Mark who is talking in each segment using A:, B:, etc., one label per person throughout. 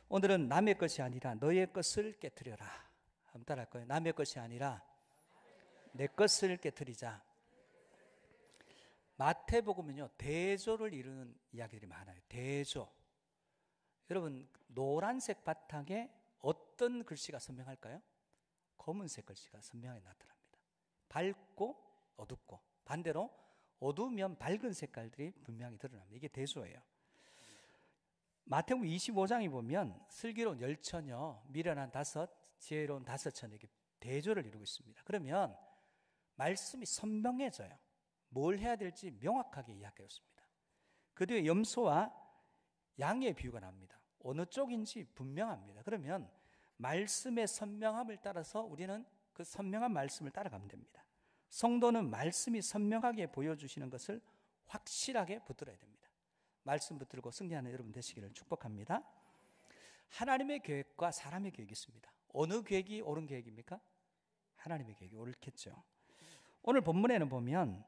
A: 오늘은 남의 것이 아니라 너의 것을 깨트려라. 한번 따라할 거예요. 남의 것이 아니라 내 것을 깨트리자. 마태복음은요, 대조를 이루는 이야기들이 많아요. 대조. 여러분, 노란색 바탕에 어떤 글씨가 선명할까요? 검은색 글씨가 선명하게 나타납니다. 밝고 어둡고, 반대로 어두우면 밝은 색깔들이 분명히 드러납니다. 이게 대조예요. 마태복음 25장에 보면 슬기로운 10처녀, 미련한 5, 지혜로운 5처녀, 이렇게 대조를 이루고 있습니다. 그러면 말씀이 선명해져요. 뭘 해야 될지 명확하게 이야기했습니다. 그 뒤에 염소와 양의 비유가 나옵니다. 어느 쪽인지 분명합니다. 그러면 말씀의 선명함을 따라서 우리는 그 선명한 말씀을 따라가면 됩니다. 성도는 말씀이 선명하게 보여주시는 것을 확실하게 붙들어야 됩니다. 말씀 붙들고 승리하는 여러분 되시기를 축복합니다. 하나님의 계획과 사람의 계획이 있습니다. 어느 계획이 옳은 계획입니까? 하나님의 계획이 옳겠죠. 오늘 본문에는 보면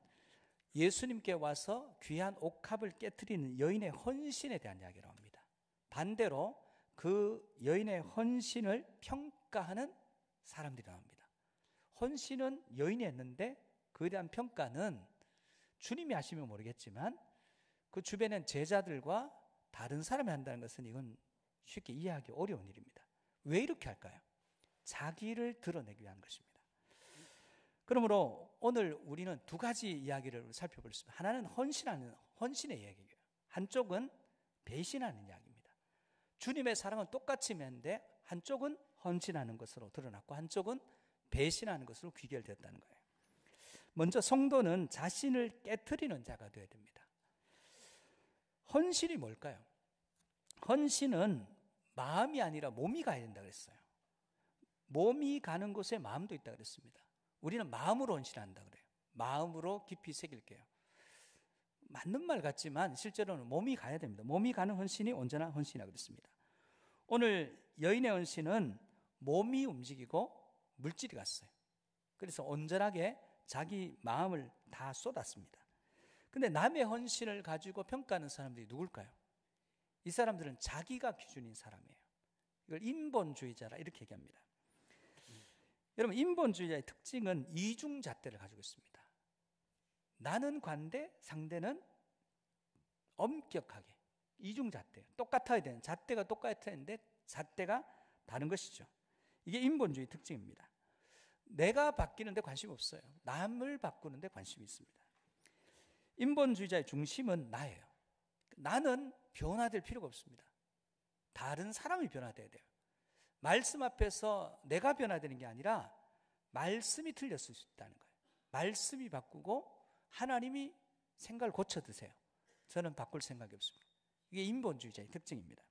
A: 예수님께 와서 귀한 옥합을 깨트리는 여인의 헌신에 대한 이야기가 나옵니다. 반대로 그 여인의 헌신을 평가하는 사람들이 나옵니다. 헌신은 여인이 했는데 그에 대한 평가는 주님이 하시면 모르겠지만 그 주변엔 제자들과 다른 사람이 한다는 것은 이건 쉽게 이해하기 어려운 일입니다. 왜 이렇게 할까요? 자기를 드러내기 위한 것입니다. 그러므로 오늘 우리는 두 가지 이야기를 살펴보겠습니다. 하나는 헌신의 이야기예요. 한쪽은 배신하는 이야기입니다. 주님의 사랑은 똑같이 있는데 한쪽은 헌신하는 것으로 드러났고 한쪽은 배신하는 것으로 귀결되었다는 거예요. 먼저 성도는 자신을 깨트리는 자가 되어야 됩니다. 헌신이 뭘까요? 헌신은 마음이 아니라 몸이 가야 된다고 그랬어요. 몸이 가는 곳에 마음도 있다고 그랬습니다. 우리는 마음으로 헌신한다 그래요. 마음으로 깊이 새길게요. 맞는 말 같지만 실제로는 몸이 가야 됩니다. 몸이 가는 헌신이 언제나 헌신이라고 그랬습니다. 오늘 여인의 헌신은 몸이 움직이고 물질이 갔어요. 그래서 온전하게 자기 마음을 다 쏟았습니다. 근데 남의 헌신을 가지고 평가하는 사람들이 누굴까요? 이 사람들은 자기가 기준인 사람이에요. 이걸 인본주의자라 이렇게 얘기합니다. 여러분, 인본주의자의 특징은 이중잣대를 가지고 있습니다. 나는 관대, 상대는 엄격하게. 이중잣대예요. 똑같아야 되는, 잣대가 똑같아야 되는데 잣대가 다른 것이죠. 이게 인본주의 특징입니다. 내가 바뀌는데 관심이 없어요. 남을 바꾸는데 관심이 있습니다. 인본주의자의 중심은 나예요. 나는 변화될 필요가 없습니다. 다른 사람이 변화돼야 돼요. 말씀 앞에서 내가 변화되는 게 아니라 말씀이 틀렸을 수 있다는 거예요. 말씀이 바꾸고 하나님이 생각을 고쳐 드세요. 저는 바꿀 생각이 없습니다. 이게 인본주의자의 특징입니다.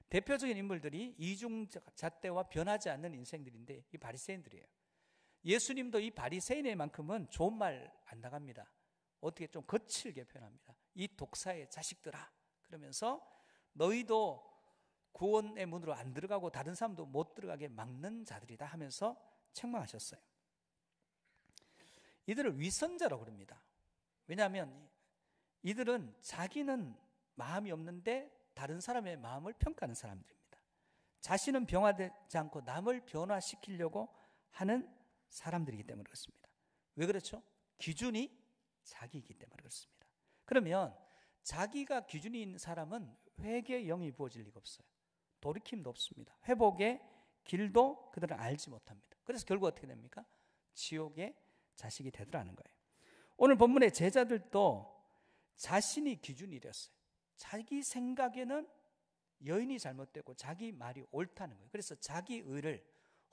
A: 대표적인 인물들이 이중잣대와 변하지 않는 인생들인데 이 바리새인들이에요. 예수님도 이 바리새인의만큼은 좋은 말 안 나갑니다. 어떻게 좀 거칠게 표현합니다. 이 독사의 자식들아, 그러면서 너희도 구원의 문으로 안 들어가고 다른 사람도 못 들어가게 막는 자들이다 하면서 책망하셨어요. 이들을 위선자라고 부릅니다. 왜냐하면 이들은 자기는 마음이 없는데 다른 사람의 마음을 평가하는 사람들입니다. 자신은 변화되지 않고 남을 변화시키려고 하는 사람들이기 때문에 그렇습니다. 왜 그렇죠? 기준이 자기이기 때문에 그렇습니다. 그러면 자기가 기준인 사람은 회개의 영이 부어질 리가 없어요. 돌이킴도 없습니다. 회복의 길도 그들은 알지 못합니다. 그래서 결국 어떻게 됩니까? 지옥의 자식이 되더라는 거예요. 오늘 본문의 제자들도 자신이 기준이랬어요. 자기 생각에는 여인이 잘못되고 자기 말이 옳다는 거예요. 그래서 자기 의를,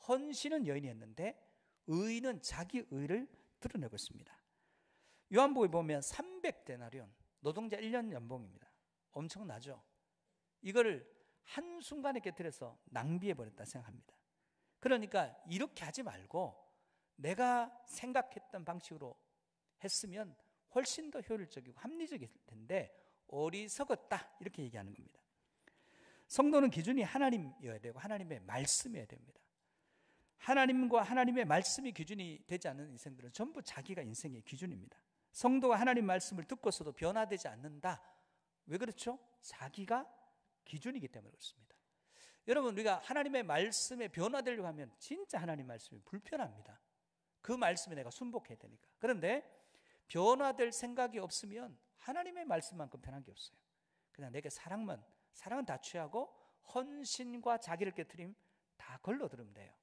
A: 헌신은 여인이 했는데 의인은 자기 의를 드러내고 있습니다. 요한복음에 보면 300데나리온, 노동자 1년 연봉입니다. 엄청나죠? 이거를 한순간에 깨뜨려서 낭비해버렸다 생각합니다. 그러니까 이렇게 하지 말고 내가 생각했던 방식으로 했으면 훨씬 더 효율적이고 합리적일 텐데 어리석었다, 이렇게 얘기하는 겁니다. 성도는 기준이 하나님이어야 되고 하나님의 말씀이어야 됩니다. 하나님과 하나님의 말씀이 기준이 되지 않는 인생들은 전부 자기가 인생의 기준입니다. 성도가 하나님 말씀을 듣고서도 변화되지 않는다. 왜 그렇죠? 자기가 기준이기 때문에 그렇습니다. 여러분, 우리가 하나님의 말씀에 변화되려고 하면 진짜 하나님 말씀이 불편합니다. 그 말씀에 내가 순복해야 되니까. 그런데 변화될 생각이 없으면 하나님의 말씀만큼 편한 게 없어요. 그냥 내게 사랑은 다 취하고 헌신과 자기를 깨트림 다 걸러 들으면 돼요.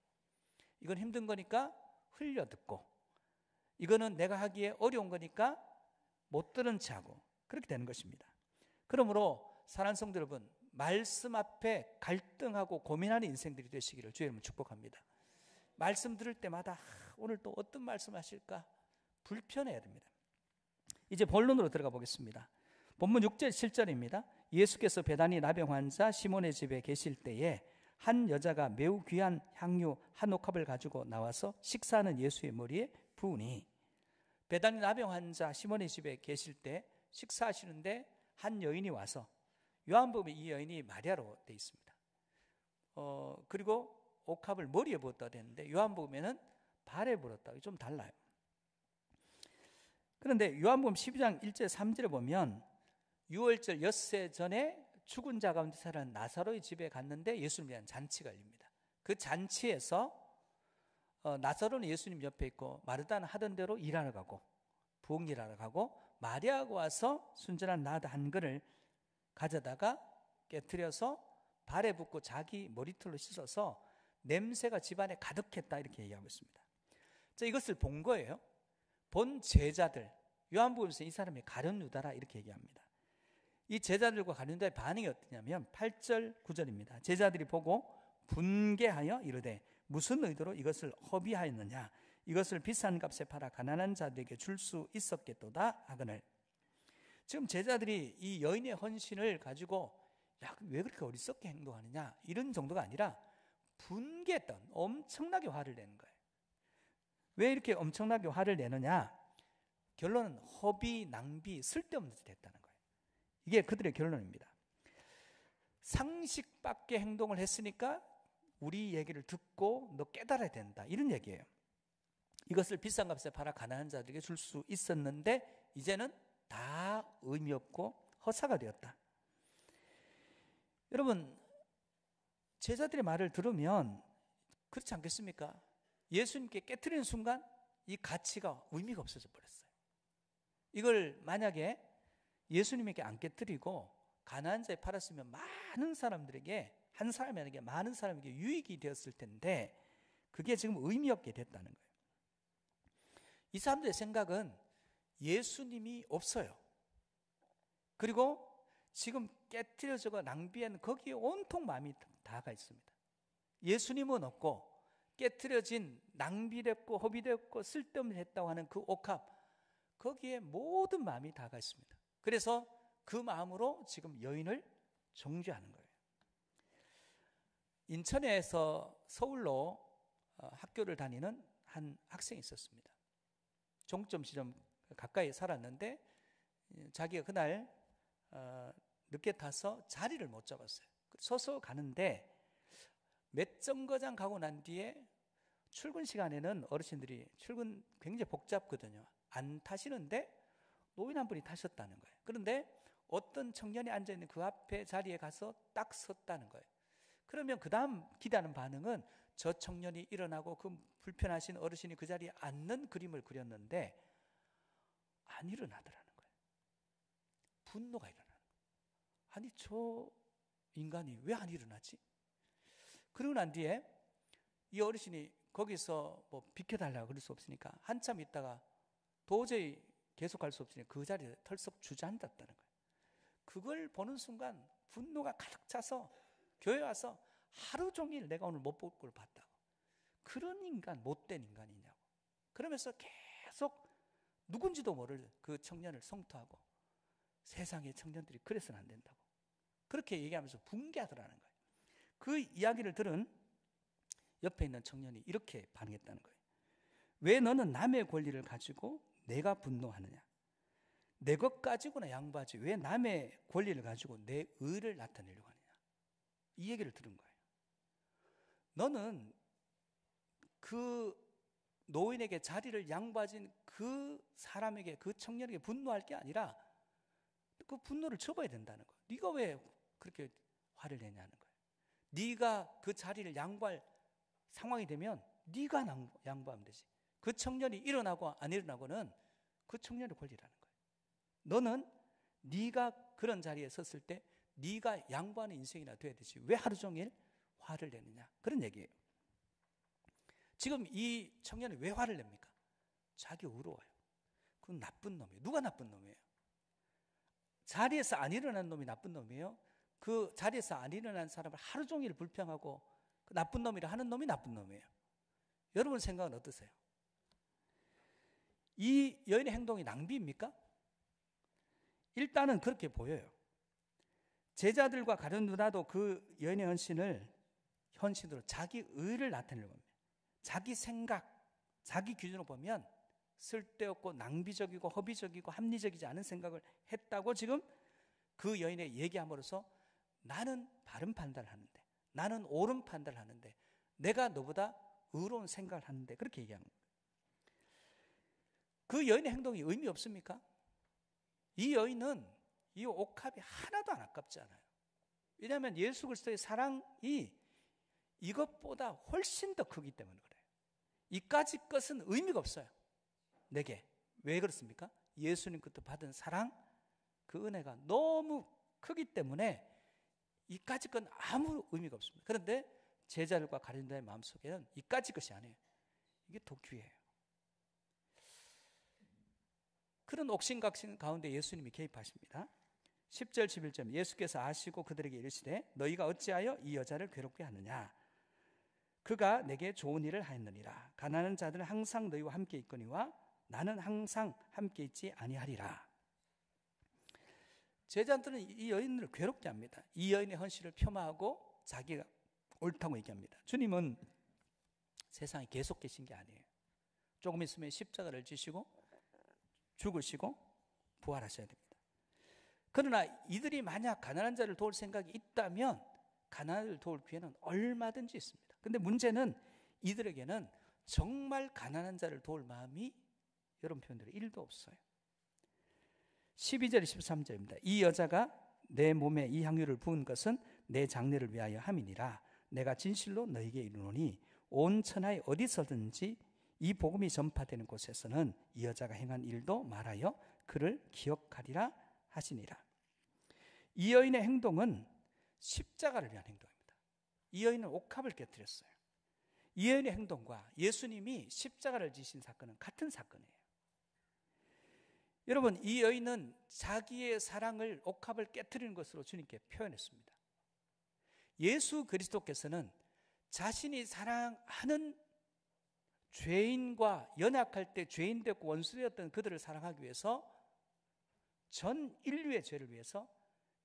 A: 이건 힘든 거니까 흘려 듣고, 이거는 내가 하기에 어려운 거니까 못 들은 채 하고, 그렇게 되는 것입니다. 그러므로 사랑하는 성도 여러분, 말씀 앞에 갈등하고 고민하는 인생들이 되시기를 주의 이름으로 축복합니다. 말씀 들을 때마다 오늘 또 어떤 말씀 하실까 불편해야 됩니다. 이제 본론으로 들어가 보겠습니다. 본문 6절 7절입니다. 예수께서 베다니 나병 환자 시몬의 집에 계실 때에 한 여자가 매우 귀한 향유 한 옥합을 가지고 나와서 식사하는 예수의 머리에 부으니, 베다니 나병 환자 시몬의 집에 계실 때 식사하시는데 한 여인이 와서, 요한복음에 이 여인이 마리아로 되어 있습니다. 그리고 옥합을 머리에 부었다 되는데 요한복음에는 발에 부었다. 좀 달라요. 그런데 요한복음 12장 1절 3절에 보면 유월절 엿새 전에 죽은 자 가운데 살아난 나사로의 집에 갔는데 예수님을 위한 잔치가 열립니다. 그 잔치에서 나사로는 예수님 옆에 있고, 마르다는 하던 대로 일하러 가고 부엌 일하러 가고, 마리아가 와서 순전한 나드 한 그릇을 가져다가 깨트려서 발에 붓고 자기 머리털로 씻어서 냄새가 집안에 가득했다, 이렇게 얘기하고 있습니다. 자, 이것을 본 거예요. 본 제자들, 요한복음에서 이 사람이 가룟 유다라 이렇게 얘기합니다. 이 제자들과 가룟 유다의 반응이 어떠냐면 8절 9절입니다. 제자들이 보고 분개하여 이르되 무슨 의도로 이것을 허비하였느냐, 이것을 비싼 값에 팔아 가난한 자들에게 줄 수 있었겠도다 하거늘. 지금 제자들이 이 여인의 헌신을 가지고 야, 왜 그렇게 어리석게 행동하느냐, 이런 정도가 아니라 분개했던, 엄청나게 화를 내는 거예요. 왜 이렇게 엄청나게 화를 내느냐, 결론은 허비, 낭비, 쓸데없는 짓을 했다는 거예요. 이게 그들의 결론입니다. 상식 밖의 행동을 했으니까 우리 얘기를 듣고 너 깨달아야 된다, 이런 얘기예요. 이것을 비싼 값에 팔아 가난한 자들에게 줄 수 있었는데 이제는 다 의미 없고 허사가 되었다. 여러분, 제자들의 말을 들으면 그렇지 않겠습니까? 예수님께 깨트리는 순간 이 가치가 의미가 없어져 버렸어요. 이걸 만약에 예수님에게 안 깨트리고 가난한 자에 팔았으면 많은 사람들에게, 한 사람에게 많은 사람에게 유익이 되었을 텐데 그게 지금 의미 없게 됐다는 거예요. 이 사람들의 생각은 예수님이 없어요. 그리고 지금 깨트려져가 낭비한 거기에 온통 마음이 다가 있습니다. 예수님은 없고 깨트려진, 낭비됐고 허비됐고 쓸데없는 했다고 하는 그 옥합, 거기에 모든 마음이 다가 있습니다. 그래서 그 마음으로 지금 여인을 정죄하는 거예요. 인천에서 서울로 학교를 다니는 한 학생이 있었습니다. 종점 지점 가까이 살았는데 자기가 그날 늦게 타서 자리를 못 잡았어요. 서서 가는데 몇 정거장 가고 난 뒤에 출근 시간에는 어르신들이 출근 굉장히 복잡거든요. 안 타시는데 노인 한 분이 타셨다는 거예요. 그런데 어떤 청년이 앉아있는 그 앞에 자리에 가서 딱 섰다는 거예요. 그러면 그 다음 기대하는 반응은 저 청년이 일어나고 그 불편하신 어르신이 그 자리에 앉는 그림을 그렸는데 안 일어나더라는 거예요. 분노가 일어나는 거예요. 아니, 저 인간이 왜 안 일어나지? 그러고 난 뒤에 이 어르신이 거기서 뭐 비켜달라고 그럴 수 없으니까 한참 있다가 도저히 계속 갈 수 없으니 그 자리에 털썩 주저앉았다는 거예요. 그걸 보는 순간 분노가 가득 차서 교회 와서 하루 종일 내가 오늘 못 볼 걸 봤다고, 그런 인간, 못된 인간이냐고, 그러면서 계속 누군지도 모를 그 청년을 성토하고 세상의 청년들이 그래서는 안 된다고 그렇게 얘기하면서 붕괴하더라는 거예요. 그 이야기를 들은 옆에 있는 청년이 이렇게 반응했다는 거예요. 왜 너는 남의 권리를 가지고 내가 분노하느냐? 내 것 가지고나 양보하지 왜 남의 권리를 가지고 내 의를 나타내려고 하느냐? 이 얘기를 들은 거예요. 너는 그 노인에게 자리를 양보하진 그 사람에게, 그 청년에게 분노할 게 아니라 그 분노를 접어야 된다는 거예요. 네가 왜 그렇게 화를 내냐는 거예요. 네가 그 자리를 양보할 상황이 되면 네가 양보하면 되지. 그 청년이 일어나고 안 일어나고는 그 청년의 권리라는 거예요. 너는 네가 그런 자리에 섰을 때 네가 양보하는 인생이나 돼야 되지. 왜 하루 종일 화를 내느냐, 그런 얘기예요. 지금 이 청년이 왜 화를 냅니까? 자기 의로워요. 그건 나쁜 놈이에요. 누가 나쁜 놈이에요? 자리에서 안 일어난 놈이 나쁜 놈이에요? 그 자리에서 안 일어난 사람을 하루 종일 불평하고 그 나쁜 놈이라 하는 놈이 나쁜 놈이에요? 여러분 생각은 어떠세요? 이 여인의 행동이 낭비입니까? 일단은 그렇게 보여요. 제자들과 가룟 누나도 그 여인의 헌신으로 자기 의를 나타내는 겁니다. 자기 생각, 자기 기준으로 보면 쓸데없고 낭비적이고 허비적이고 합리적이지 않은 생각을 했다고 지금 그 여인에 얘기함으로써 나는 바른 판단을 하는데, 나는 옳은 판단을 하는데, 내가 너보다 의로운 생각을 하는데, 그렇게 얘기하는 거예요. 그 여인의 행동이 의미 없습니까? 이 여인은 이 옥합이 하나도 안 아깝지 않아요. 왜냐하면 예수 그리스도의 사랑이 이것보다 훨씬 더 크기 때문에 그래요. 이까지 것은 의미가 없어요, 내게. 왜 그렇습니까? 예수님 그때 받은 사랑, 그 은혜가 너무 크기 때문에 이까지 건 아무 의미가 없습니다. 그런데 제자들과 가룟 누나의 마음속에는 이까지 것이 아니에요. 이게 더 귀해요. 그런 옥신각신 가운데 예수님이 개입하십니다. 10절 11절 예수께서 아시고 그들에게 이르시되 너희가 어찌하여 이 여자를 괴롭게 하느냐, 그가 내게 좋은 일을 하였느니라. 가난한 자들은 항상 너희와 함께 있거니와 나는 항상 함께 있지 아니하리라. 제자들은 이 여인을 괴롭게 합니다. 이 여인의 헌신을 폄하하고 자기가 옳다고 얘기합니다. 주님은 세상에 계속 계신 게 아니에요. 조금 있으면 십자가를 지시고 죽으시고 부활하셔야 됩니다. 그러나 이들이 만약 가난한 자를 도울 생각이 있다면 가난한 자를 도울 기회는 얼마든지 있습니다. 그런데 문제는 이들에게는 정말 가난한 자를 도울 마음이 여러분 표현대로 1도 없어요. 12절 13절입니다. 이 여자가 내 몸에 이 향유를 부은 것은 내 장례를 위하여 함이니라. 내가 진실로 너희에게 이르노니 온 천하에 어디서든지 이 복음이 전파되는 곳에서는 이 여자가 행한 일도 말하여 그를 기억하리라 하시니라. 이 여인의 행동은 십자가를 위한 행동입니다. 이 여인은 옥합을 깨뜨렸어요. 이 여인의 행동과 예수님이 십자가를 지신 사건은 같은 사건이에요. 여러분, 이 여인은 자기의 사랑을 옥합을 깨뜨리는 것으로 주님께 표현했습니다. 예수 그리스도께서는 자신이 사랑하는 죄인과 연약할 때 죄인 되었고 원수되었던 그들을 사랑하기 위해서 전 인류의 죄를 위해서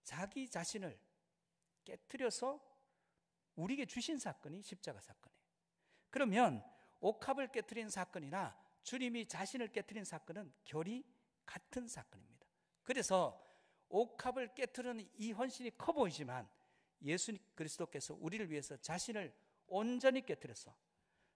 A: 자기 자신을 깨뜨려서 우리에게 주신 사건이 십자가 사건이에요. 그러면 옥합을 깨뜨린 사건이나 주님이 자신을 깨뜨린 사건은 결이 같은 사건입니다. 그래서 옥합을 깨뜨리는 이 헌신이 커 보이지만 예수 그리스도께서 우리를 위해서 자신을 온전히 깨뜨려서,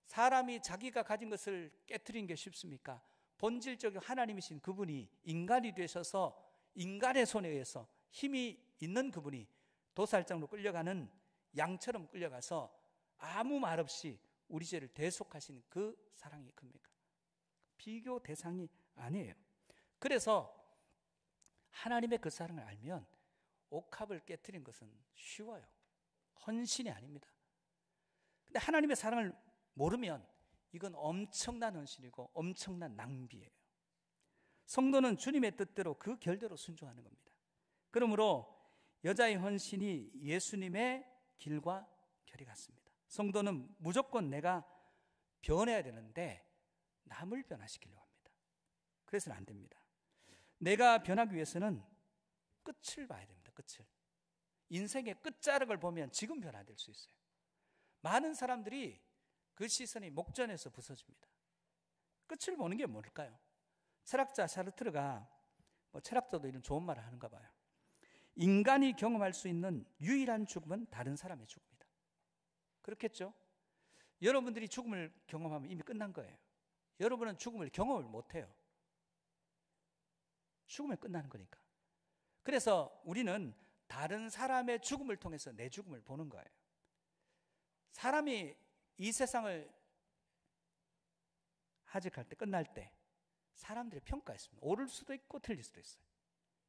A: 사람이 자기가 가진 것을 깨뜨리는 게 쉽습니까? 본질적인 하나님이신 그분이 인간이 되셔서 인간의 손에 의해서 힘이 있는 그분이 도살장으로 끌려가는 양처럼 끌려가서 아무 말 없이 우리 죄를 대속하신 그 사랑이 큽니까? 비교 대상이 아니에요. 그래서 하나님의 그 사랑을 알면 옥합을 깨뜨린 것은 쉬워요. 헌신이 아닙니다. 근데 하나님의 사랑을 모르면 이건 엄청난 헌신이고 엄청난 낭비예요. 성도는 주님의 뜻대로 그 결대로 순종하는 겁니다. 그러므로 여자의 헌신이 예수님의 길과 결이 같습니다. 성도는 무조건 내가 변해야 되는데 남을 변화시키려고 합니다. 그래서는 안 됩니다. 내가 변하기 위해서는 끝을 봐야 됩니다. 끝을. 인생의 끝자락을 보면 지금 변화될 수 있어요. 많은 사람들이 그 시선이 목전에서 부서집니다. 끝을 보는 게 뭘까요? 철학자 샤르트르가, 철학자도 이런 좋은 말을 하는가 봐요. 인간이 경험할 수 있는 유일한 죽음은 다른 사람의 죽음이다. 그렇겠죠? 여러분들이 죽음을 경험하면 이미 끝난 거예요. 여러분은 죽음을 경험을 못해요. 죽으면 끝나는 거니까. 그래서 우리는 다른 사람의 죽음을 통해서 내 죽음을 보는 거예요. 사람이 이 세상을 하직할 때, 끝날 때 사람들의 평가가 있습니다. 옳을 수도 있고 틀릴 수도 있어요.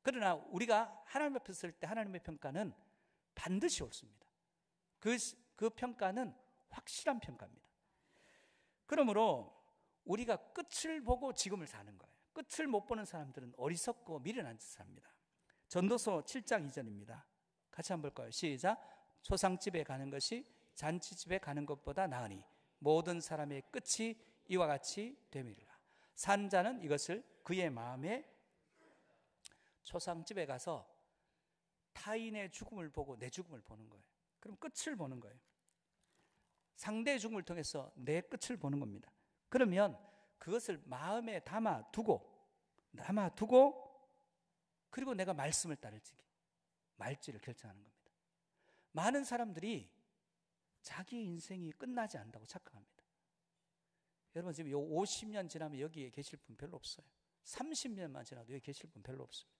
A: 그러나 우리가 하나님 앞에 설 때 하나님의 평가는 반드시 옳습니다. 그 평가는 확실한 평가입니다. 그러므로 우리가 끝을 보고 지금을 사는 거예요. 끝을 못 보는 사람들은 어리석고 미련한 짓을 합니다. 전도서 7장 2절입니다. 같이 한번 볼까요? 시작. 초상집에 가는 것이 잔치집에 가는 것보다 나으니 모든 사람의 끝이 이와 같이 됨이라. 산 자는 이것을 그의 마음에, 초상집에 가서 타인의 죽음을 보고 내 죽음을 보는 거예요. 그럼 끝을 보는 거예요. 상대의 죽음을 통해서 내 끝을 보는 겁니다. 그러면 그것을 마음에 담아두고 그리고 내가 말씀을 따를지 말지를 결정하는 겁니다. 많은 사람들이 자기 인생이 끝나지 않는다고 착각합니다. 여러분 지금 50년 지나면 여기에 계실 분 별로 없어요. 30년만 지나도 여기 계실 분 별로 없습니다.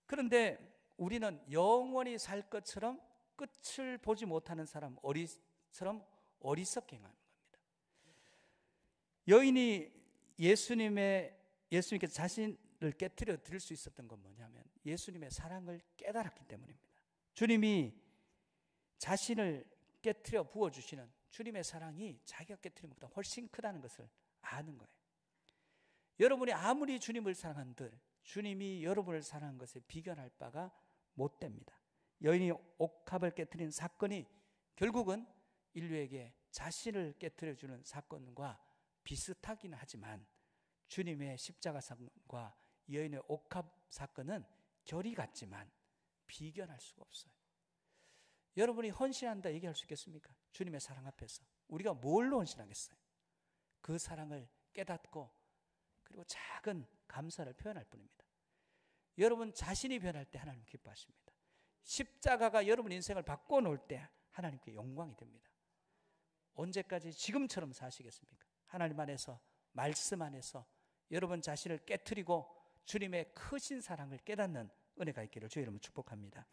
A: 그런데 우리는 영원히 살 것처럼 끝을 보지 못하는 사람처럼 어리석게 행하는 겁니다. 여인이 예수님께서 자신을 깨트려 드릴 수 있었던 건 뭐냐면 예수님의 사랑을 깨달았기 때문입니다. 주님이 자신을 깨트려 부어주시는 주님의 사랑이 자기가 깨트린 것보다 훨씬 크다는 것을 아는 거예요. 여러분이 아무리 주님을 사랑한들 주님이 여러분을 사랑한 것에 비견할 바가 못 됩니다. 여인이 옥합을 깨트린 사건이 결국은 인류에게 자신을 깨트려주는 사건과 비슷하긴 하지만 주님의 십자가 사건과 여인의 옥합 사건은 결이 같지만 비견할 수가 없어요. 여러분이 헌신한다 얘기할 수 있겠습니까? 주님의 사랑 앞에서 우리가 뭘로 헌신하겠어요? 그 사랑을 깨닫고 그리고 작은 감사를 표현할 뿐입니다. 여러분 자신이 변할 때 하나님 기뻐하십니다. 십자가가 여러분 인생을 바꿔놓을 때 하나님께 영광이 됩니다. 언제까지 지금처럼 사시겠습니까? 하나님 안에서, 말씀 안에서 여러분 자신을 깨트리고 주님의 크신 사랑을 깨닫는 은혜가 있기를 주의 이름으로 축복합니다.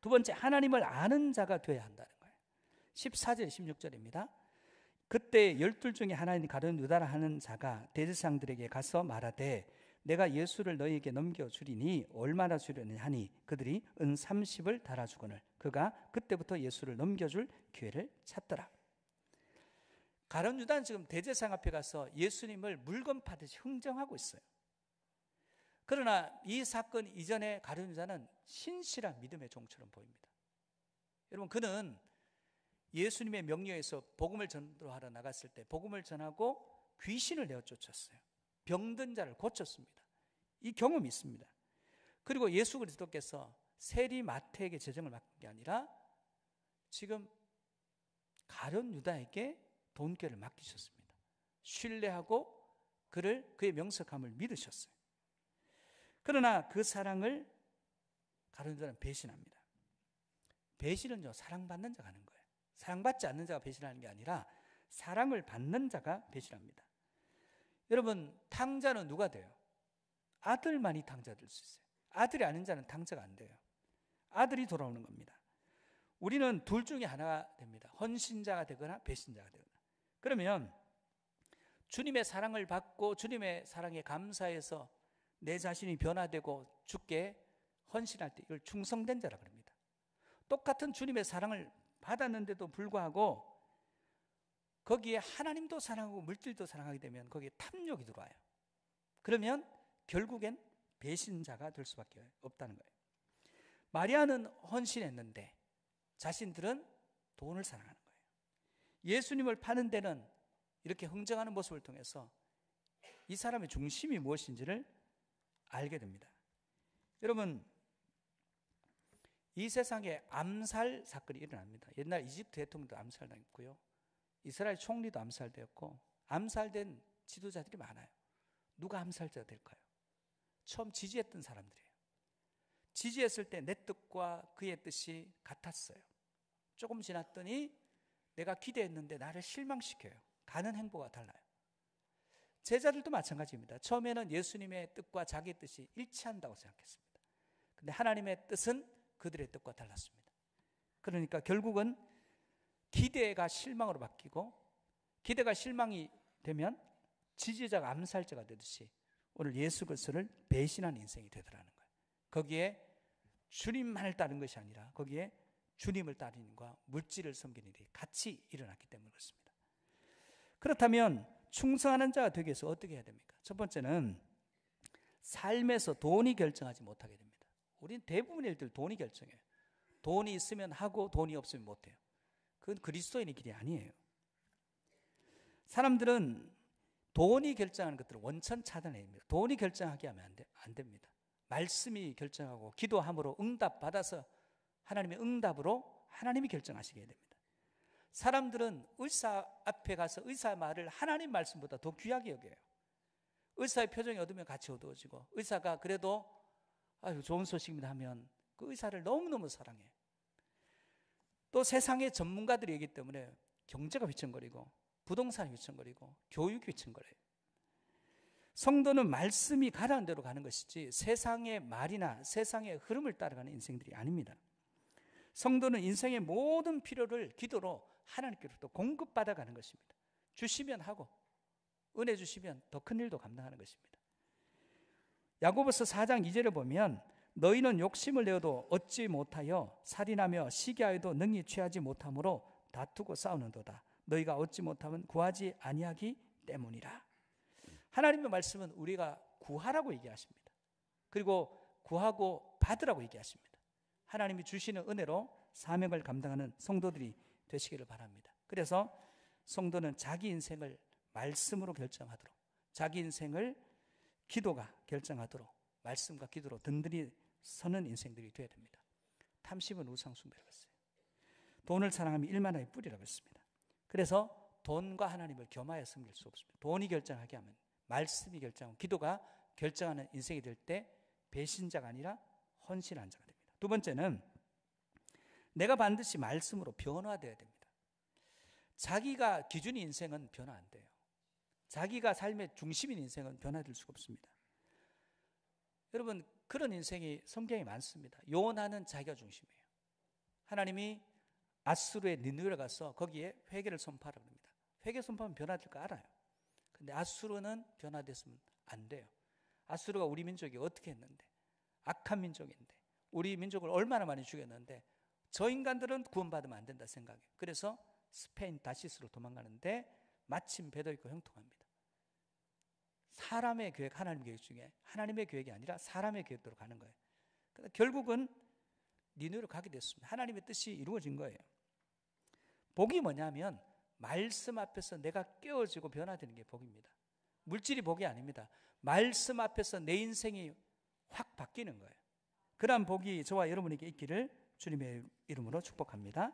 A: 두 번째, 하나님을 아는 자가 되어야 한다는 거예요. 14절 16절입니다. 그때 12 중에 하나님 가룟 유다라 하는 자가 대제사장들에게 가서 말하되 내가 예수를 너희에게 넘겨주리니 얼마나 주려느냐 하니 그들이 은 30을 달아주거늘 그가 그때부터 예수를 넘겨줄 기회를 찾더라. 가룟 유다는 지금 대제사장 앞에 가서 예수님을 물건 파듯이 흥정하고 있어요. 그러나 이 사건 이전에 가룟 유다는 신실한 믿음의 종처럼 보입니다. 여러분 그는 예수님의 명령에서 복음을 전도하러 나갔을 때 복음을 전하고 귀신을 내어 쫓았어요. 병든 자를 고쳤습니다. 이 경험이 있습니다. 그리고 예수 그리스도께서 세리 마태에게 재정을 맡긴 게 아니라 지금 가룟 유다에게 돈꾀를 맡기셨습니다. 신뢰하고 그의 명석함을 믿으셨어요. 그러나 그 사랑을 가룟 유다는 배신합니다. 배신은요, 사랑받는 자가 하는 거예요. 사랑받지 않는 자가 배신하는 게 아니라 사랑을 받는 자가 배신합니다. 여러분, 탕자는 누가 돼요? 아들만이 탕자 될 수 있어요. 아들이 아닌 자는 탕자가 안 돼요. 아들이 돌아오는 겁니다. 우리는 둘 중에 하나가 됩니다. 헌신자가 되거나 배신자가 되거나. 그러면 주님의 사랑을 받고 주님의 사랑에 감사해서 내 자신이 변화되고 주께 헌신할 때 이걸 충성된 자라고 합니다. 똑같은 주님의 사랑을 받았는데도 불구하고 거기에 하나님도 사랑하고 물질도 사랑하게 되면 거기에 탐욕이 들어와요. 그러면 결국엔 배신자가 될 수밖에 없다는 거예요. 마리아는 헌신했는데 자신들은 돈을 사랑하는 거예요. 예수님을 파는 데는 이렇게 흥정하는 모습을 통해서 이 사람의 중심이 무엇인지를 알게 됩니다. 여러분, 이 세상에 암살 사건이 일어납니다. 옛날 이집트 대통령도 암살당했고요. 이스라엘 총리도 암살되었고 암살된 지도자들이 많아요. 누가 암살자가 될까요? 처음 지지했던 사람들이에요. 지지했을 때 내 뜻과 그의 뜻이 같았어요. 조금 지났더니 내가 기대했는데 나를 실망시켜요. 가는 행보가 달라요. 제자들도 마찬가지입니다. 처음에는 예수님의 뜻과 자기의 뜻이 일치한다고 생각했습니다. 근데 하나님의 뜻은 그들의 뜻과 달랐습니다. 그러니까 결국은 기대가 실망으로 바뀌고, 기대가 실망이 되면 지지자가 암살자가 되듯이 오늘 예수 그리스도를 배신한 인생이 되더라는 거예요. 거기에 주님만을 따른 것이 아니라 거기에 주님을 따르는 일과 물질을 섬기는 일이 같이 일어났기 때문에 그렇습니다. 그렇다면 충성하는 자가 되기 위해서 어떻게 해야 됩니까? 첫 번째는 삶에서 돈이 결정하지 못하게 됩니다. 우리는 대부분의 일들 돈이 결정해요. 돈이 있으면 하고 돈이 없으면 못해요. 그건 그리스도인의 길이 아니에요. 사람들은 돈이 결정하는 것들을 원천 차단해야 됩니다. 돈이 결정하게 하면 안 됩니다. 말씀이 결정하고 기도함으로 응답받아서 하나님의 응답으로 하나님이 결정하시게 됩니다. 사람들은 의사 앞에 가서 의사 말을 하나님 말씀보다 더 귀하게 여겨요. 의사의 표정이 어두우면 같이 어두워지고, 의사가 그래도 아유 좋은 소식입니다 하면 그 의사를 너무너무 사랑해요. 또 세상의 전문가들이 있기 때문에 경제가 휘청거리고 부동산이 휘청거리고 교육이 휘청거려요. 성도는 말씀이 가라는 대로 가는 것이지 세상의 말이나 세상의 흐름을 따라가는 인생들이 아닙니다. 성도는 인생의 모든 필요를 기도로 하나님께로부터 공급받아가는 것입니다. 주시면 하고 은혜 주시면 더 큰 일도 감당하는 것입니다. 야고보서 4장 2절을 보면 너희는 욕심을 내어도 얻지 못하여 살인하며 시기하여도 능히 취하지 못함으로 다투고 싸우는도다. 너희가 얻지 못하면 구하지 아니하기 때문이라. 하나님의 말씀은 우리가 구하라고 얘기하십니다. 그리고 구하고 받으라고 얘기하십니다. 하나님이 주시는 은혜로 사명을 감당하는 성도들이 되시기를 바랍니다. 그래서 성도는 자기 인생을 말씀으로 결정하도록, 자기 인생을 기도가 결정하도록 말씀과 기도로 든든히 서는 인생들이 되어야 됩니다. 탐심은 우상숭배라고 했어요. 돈을 사랑하면 일만하의 뿌리라고 했습니다. 그래서 돈과 하나님을 겸하여 섬길 수 없습니다. 돈이 결정하게 하면, 말씀이 결정하고 기도가 결정하는 인생이 될 때 배신자가 아니라 헌신한 자가 됩니다. 두 번째는 내가 반드시 말씀으로 변화되어야 됩니다. 자기가 기준인 인생은 변화 안 돼요. 자기가 삶의 중심인 인생은 변화될 수가 없습니다. 여러분, 그런 인생이 성경에 많습니다. 요나는 자기가 중심이에요. 하나님이 아수르의 니느웨를 가서 거기에 회개를 선포하라고 합니다. 회개 선포하면 변화될 거 알아요. 근데 아수르는 변화됐으면 안 돼요. 아수르가 우리 민족이 어떻게 했는데, 악한 민족인데, 우리 민족을 얼마나 많이 죽였는데 저 인간들은 구원받으면 안 된다 생각해요. 그래서 스페인 다시스로 도망가는데 마침 배도 있고 형통합니다. 사람의 계획, 하나님의 계획 중에 하나님의 계획이 아니라 사람의 계획대로 가는 거예요. 그러니까 결국은 니느웨로 가게 됐습니다. 하나님의 뜻이 이루어진 거예요. 복이 뭐냐면 말씀 앞에서 내가 깨어지고 변화되는 게 복입니다. 물질이 복이 아닙니다. 말씀 앞에서 내 인생이 확 바뀌는 거예요. 그러한 복이 저와 여러분에게 있기를 주님의 이름으로 축복합니다.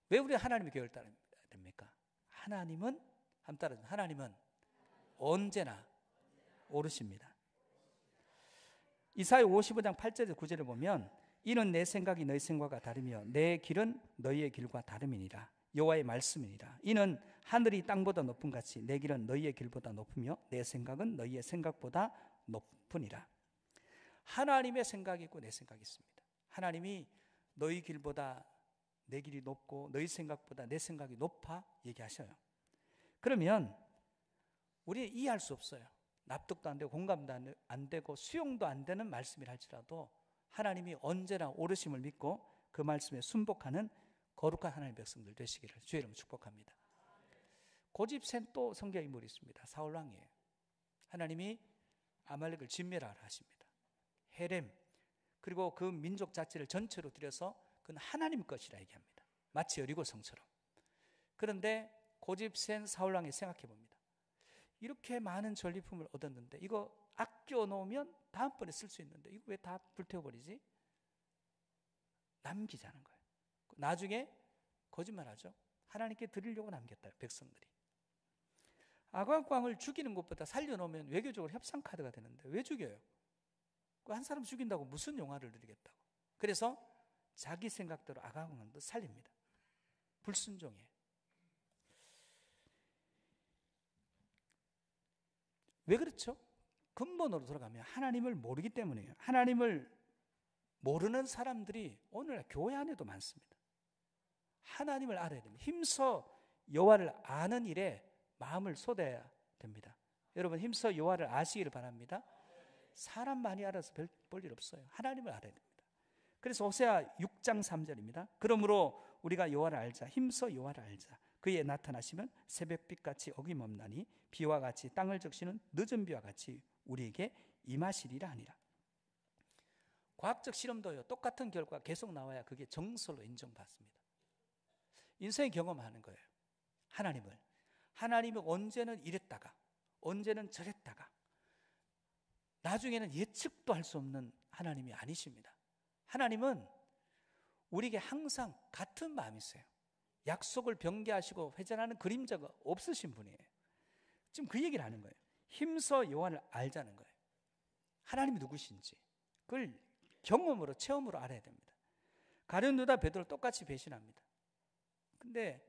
A: 왜 우리 하나님의 계획을 따라야 됩니까? 하나님은, 한번 따라서, 하나님은 언제나 오르십니다. 이사야 55장 8절에서 9절을 보면 이는 내 생각이 너희 생각과 다르며 내 길은 너희의 길과 다름이니라. 여호와의 말씀이니라. 이는 하늘이 땅보다 높음 같이 내 길은 너희의 길보다 높으며 내 생각은 너희의 생각보다 높으니라. 하나님의 생각이 있고 내 생각이 있습니다. 하나님이 너희 길보다 내 길이 높고 너희 생각보다 내 생각이 높아 얘기하셔요. 그러면 우리는 이해할 수 없어요. 납득도 안 되고 공감도 안 되고 수용도 안 되는 말씀이라 할지라도 하나님이 언제나 오르심을 믿고 그 말씀에 순복하는 거룩한 하나님의 백성들 되시기를 주의 이름으로 축복합니다. 고집센 또 성경 인물이 있습니다. 사울 왕이에요. 하나님이 아말렉을 진멸하라 하십니다. 헤렘, 그리고 그 민족 자체를 전체로 들여서 그건 하나님 것이라 얘기합니다. 마치 여리고 성처럼. 그런데 고집센 사울 왕이 생각해 봅니다. 이렇게 많은 전리품을 얻었는데 이거 아껴 놓으면 다음번에 쓸 수 있는데 이거 왜 다 불태워버리지? 남기자는 거예요. 나중에 거짓말하죠. 하나님께 드리려고 남겼다, 백성들이. 아각 왕을 죽이는 것보다 살려놓으면 외교적으로 협상 카드가 되는데 왜 죽여요? 한 사람 죽인다고 무슨 영화를 누리겠다고. 그래서 자기 생각대로 아각 왕도 살립니다. 불순종이에요. 왜 그렇죠? 근본으로 돌아가면 하나님을 모르기 때문이에요. 하나님을 모르는 사람들이 오늘날 교회 안에도 많습니다. 하나님을 알아야 됩니다. 힘써 여호와를 아는 일에 마음을 쏟아야 됩니다. 여러분 힘써 여호와를 아시기를 바랍니다. 사람 많이 알아서 볼 일 없어요. 하나님을 알아야 됩니다. 그래서 호세아 6장 3절입니다. 그러므로 우리가 여호와를 알자. 힘써 여호와를 알자. 그의 나타나시면 새벽빛같이 어김없나니 비와 같이 땅을 적시는 늦은 비와 같이 우리에게 임하시리라 하니라. 과학적 실험도요, 똑같은 결과가 계속 나와야 그게 정설로 인정받습니다. 인생의 경험하는 거예요. 하나님은 언제는 이랬다가 언제는 저랬다가 나중에는 예측도 할 수 없는 하나님이 아니십니다. 하나님은 우리에게 항상 같은 마음이세요. 약속을 변개하시고 회전하는 그림자가 없으신 분이에요. 지금 그 얘기를 하는 거예요. 힘써 여호와를 알자는 거예요. 하나님이 누구신지 그걸 경험으로 체험으로 알아야 됩니다. 가룟 유다 베드로 똑같이 배신합니다. 근데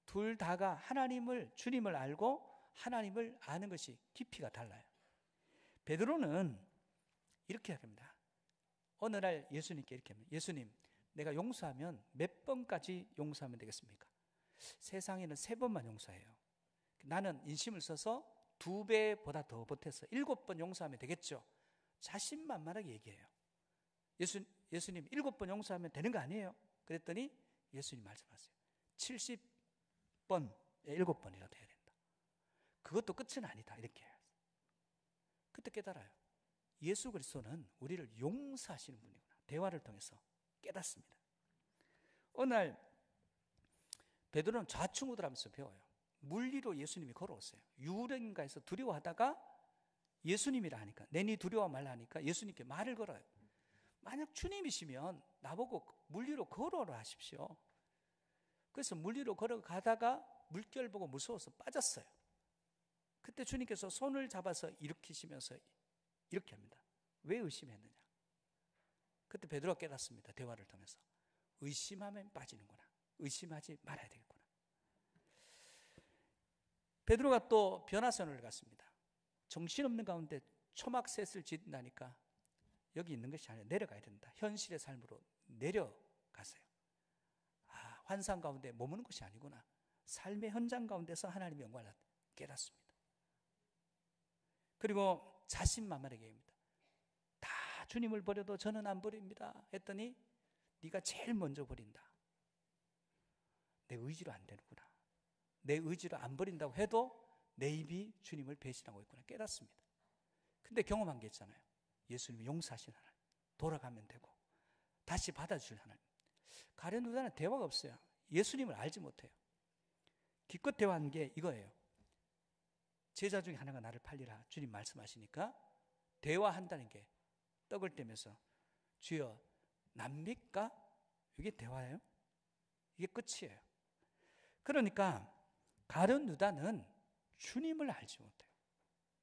A: 둘 다가 하나님을 주님을 알고 하나님을 아는 것이 깊이가 달라요. 베드로는 이렇게 합니다. 어느 날 예수님께 이렇게 합니다. 예수님, 내가 용서하면 몇 번까지 용서하면 되겠습니까? 세상에는 3번만 용서해요. 나는 인심을 써서 2배보다 더 보태서 7번 용서하면 되겠죠. 자신만만하게 얘기해요. 예수님 7번 용서하면 되는 거 아니에요? 그랬더니 예수님 말씀하세요. 70번, 7번이라도 해야 된다. 그것도 끝은 아니다. 이렇게 해요. 그때 깨달아요. 예수 그리스도는 우리를 용서하시는 분이구나. 대화를 통해서 깨닫습니다. 어느 날 베드로는 좌충우돌하면서 배워요. 물리로 예수님이 걸어오세요. 유령가에서 두려워하다가 예수님이라 하니까 내니 두려워 말라 하니까 예수님께 말을 걸어요. 만약 주님이시면 나보고 물리로 걸어오라 하십시오. 그래서 물리로 걸어가다가 물결 보고 무서워서 빠졌어요. 그때 주님께서 손을 잡아서 일으키시면서 이렇게 합니다. 왜 의심했느냐? 그때 베드로가 깨닫습니다. 대화를 통해서. 의심하면 빠지는구나. 의심하지 말아야 되겠구나. 베드로가 또 변화선을 갔습니다. 정신없는 가운데 초막셋을 짓는다니까 여기 있는 것이 아니라 내려가야 된다. 현실의 삶으로 내려가세요. 환상 가운데 머무는 것이 아니구나. 삶의 현장 가운데서 하나님의 영광을 깨닫습니다. 그리고 자신만만하게 얘기합니다. 다 주님을 버려도 저는 안 버립니다 했더니 네가 제일 먼저 버린다. 내 의지로 안 되는구나. 내 의지로 안 버린다고 해도 내 입이 주님을 배신하고 있구나 깨닫습니다. 근데 경험한 게 있잖아요. 예수님이 용서하신 하나님, 돌아가면 되고 다시 받아줄 하나님. 가룟 유다는 대화가 없어요. 예수님을 알지 못해요. 기껏 대화한 게 이거예요. 제자 중에 하나가 나를 팔리라 주님 말씀하시니까 대화한다는 게 떡을 떼면서 주여 납니까? 이게 대화예요? 이게 끝이에요. 그러니까 가룟 유다는 주님을 알지 못해요.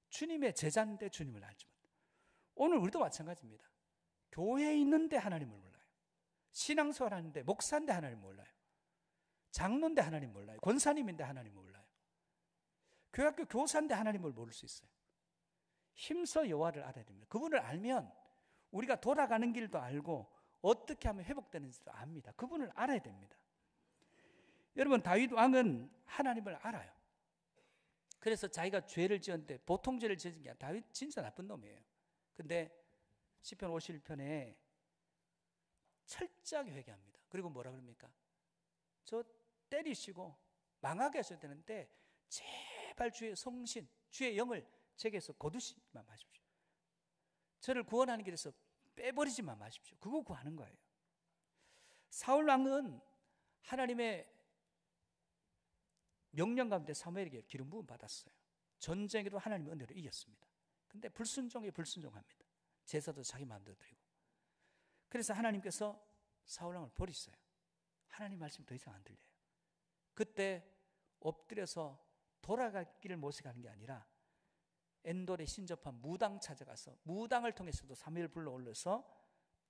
A: 주님의 제자인데 주님을 알지 못해요. 오늘 우리도 마찬가지입니다. 교회에 있는데 하나님을 몰라요. 신앙생활 하는데 목사인데 하나님 몰라요. 장로인데 하나님 몰라요. 권사님인데 하나님 몰라요. 교회학교 교사인데 하나님을 모를 수 있어요. 힘써 여호와를 알아야 됩니다. 그분을 알면 우리가 돌아가는 길도 알고 어떻게 하면 회복되는지도 압니다. 그분을 알아야 됩니다. 여러분 다윗 왕은 하나님을 알아요. 그래서 자기가 죄를 지었는데 보통 죄를 지은 게 아니라 다윗 진짜 나쁜 놈이에요. 근데 시편 51편에 철저하게 회개합니다. 그리고 뭐라 그럽니까? 저 때리시고 망하게 하셔야 되는데 제발 주의 성신, 주의 영을 제게서 거두시만 마십시오. 저를 구원하는 길에서 빼버리지만 마십시오. 그거 구하는 거예요. 사울 왕은 하나님의 명령 가운데 사무엘에게 기름 부음 받았어요. 전쟁에도 하나님의 은혜로 이겼습니다. 근데 불순종에 불순종합니다. 제사도 자기 마음대로 드리고. 그래서 하나님께서 사울 왕을 버리셨어요. 하나님 말씀 더 이상 안 들려요. 그때 엎드려서 돌아갈 길을 모색하는 게 아니라 엔돌에 신접한 무당 찾아가서 무당을 통해서도 사무엘 불러올려서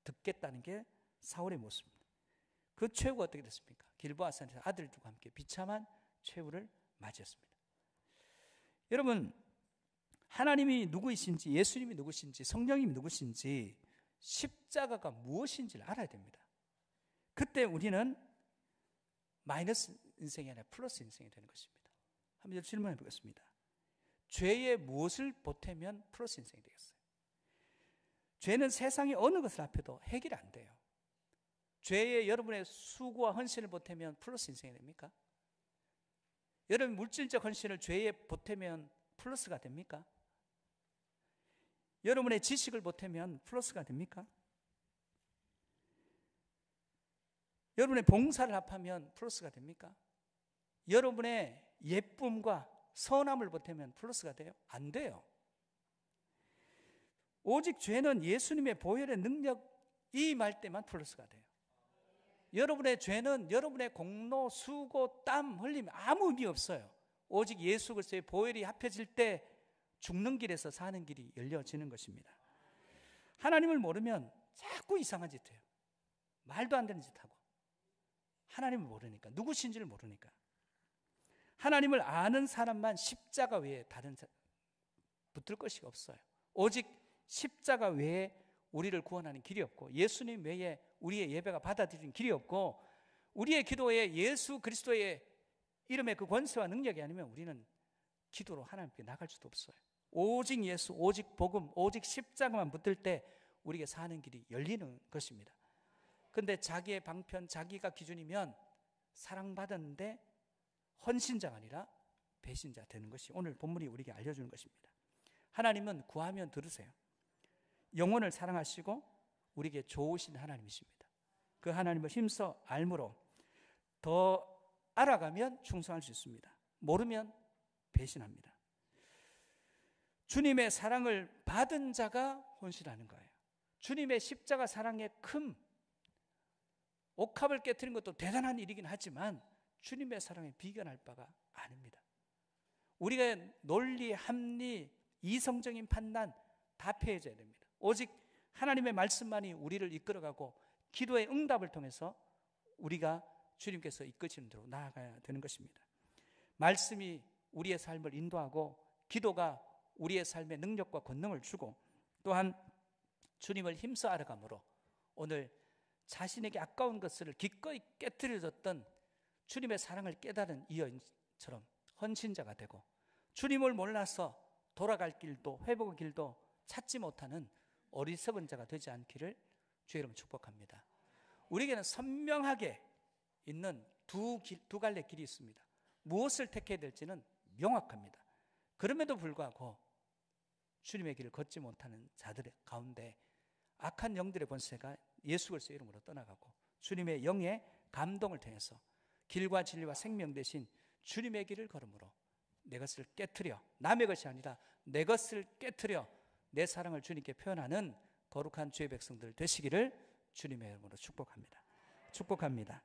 A: 듣겠다는 게 사울의 모습입니다. 그 최후가 어떻게 됐습니까? 길보아산에서 아들들과 함께 비참한 최후를 맞이했습니다. 여러분 하나님이 누구이신지, 예수님이 누구신지, 성령님이 누구신지 십자가가 무엇인지를 알아야 됩니다. 그때 우리는 마이너스 인생이 아니라 플러스 인생이 되는 것입니다. 한번 질문해 보겠습니다. 죄에 무엇을 보태면 플러스 인생이 되겠어요? 죄는 세상의 어느 것을 합해도 해결이 안 돼요. 죄에 여러분의 수고와 헌신을 보태면 플러스 인생이 됩니까? 여러분 물질적 헌신을 죄에 보태면 플러스가 됩니까? 여러분의 지식을 보태면 플러스가 됩니까? 여러분의 봉사를 합하면 플러스가 됩니까? 여러분의 예쁨과 선함을 보태면 플러스가 돼요? 안 돼요. 오직 죄는 예수님의 보혈의 능력이 임할 때만 플러스가 돼요. 여러분의 죄는 여러분의 공로, 수고, 땀 흘리면 아무 의미 없어요. 오직 예수 그리스도의 보혈이 합해질 때 죽는 길에서 사는 길이 열려지는 것입니다. 하나님을 모르면 자꾸 이상한 짓 해요. 말도 안 되는 짓 하고. 하나님을 모르니까, 누구신지를 모르니까. 하나님을 아는 사람만 십자가 외에 다른 붙들 것이 없어요. 오직 십자가 외에 우리를 구원하는 길이 없고, 예수님 외에 우리의 예배가 받아들이는 길이 없고, 우리의 기도에 예수 그리스도의 이름의 그 권세와 능력이 아니면 우리는 기도로 하나님께 나갈 수도 없어요. 오직 예수, 오직 복음, 오직 십자가만 붙들 때 우리에게 사는 길이 열리는 것입니다. 그런데 자기의 방편, 자기가 기준이면 사랑받았는데 헌신자가 아니라 배신자 되는 것이 오늘 본문이 우리에게 알려주는 것입니다. 하나님은 구하면 들으세요. 영혼을 사랑하시고 우리에게 좋으신 하나님이십니다. 그 하나님을 힘써 알므로 더 알아가면 충성할 수 있습니다. 모르면 배신합니다. 주님의 사랑을 받은 자가 혼신하는 거예요. 주님의 십자가 사랑의 큰 옥합을 깨트린 것도 대단한 일이긴 하지만 주님의 사랑에 비견할 바가 아닙니다. 우리가 논리, 합리, 이성적인 판단 다 폐해져야 됩니다. 오직 하나님의 말씀만이 우리를 이끌어가고 기도의 응답을 통해서 우리가 주님께서 이끄시는 대로 나아가야 되는 것입니다. 말씀이 우리의 삶을 인도하고 기도가 우리의 삶에 능력과 권능을 주고 또한 주님을 힘써 알아가므로 오늘 자신에게 아까운 것을 기꺼이 깨트려졌던 주님의 사랑을 깨달은 이 여인처럼 헌신자가 되고 주님을 몰라서 돌아갈 길도 회복의 길도 찾지 못하는 어리석은 자가 되지 않기를 주의 이름으로 축복합니다. 우리에게는 선명하게 있는 두 갈래 길이 있습니다. 무엇을 택해야 될지는 명확합니다. 그럼에도 불구하고 주님의 길을 걷지 못하는 자들 가운데 악한 영들의 권세가 예수 그리스도의 이름으로 떠나가고 주님의 영의 감동을 통해서 길과 진리와 생명 대신 주님의 길을 걸음으로 내 것을 깨트려 남의 것이 아니라 내 것을 깨트려 내 사랑을 주님께 표현하는 거룩한 주의 백성들 되시기를 주님의 이름으로 축복합니다. 축복합니다.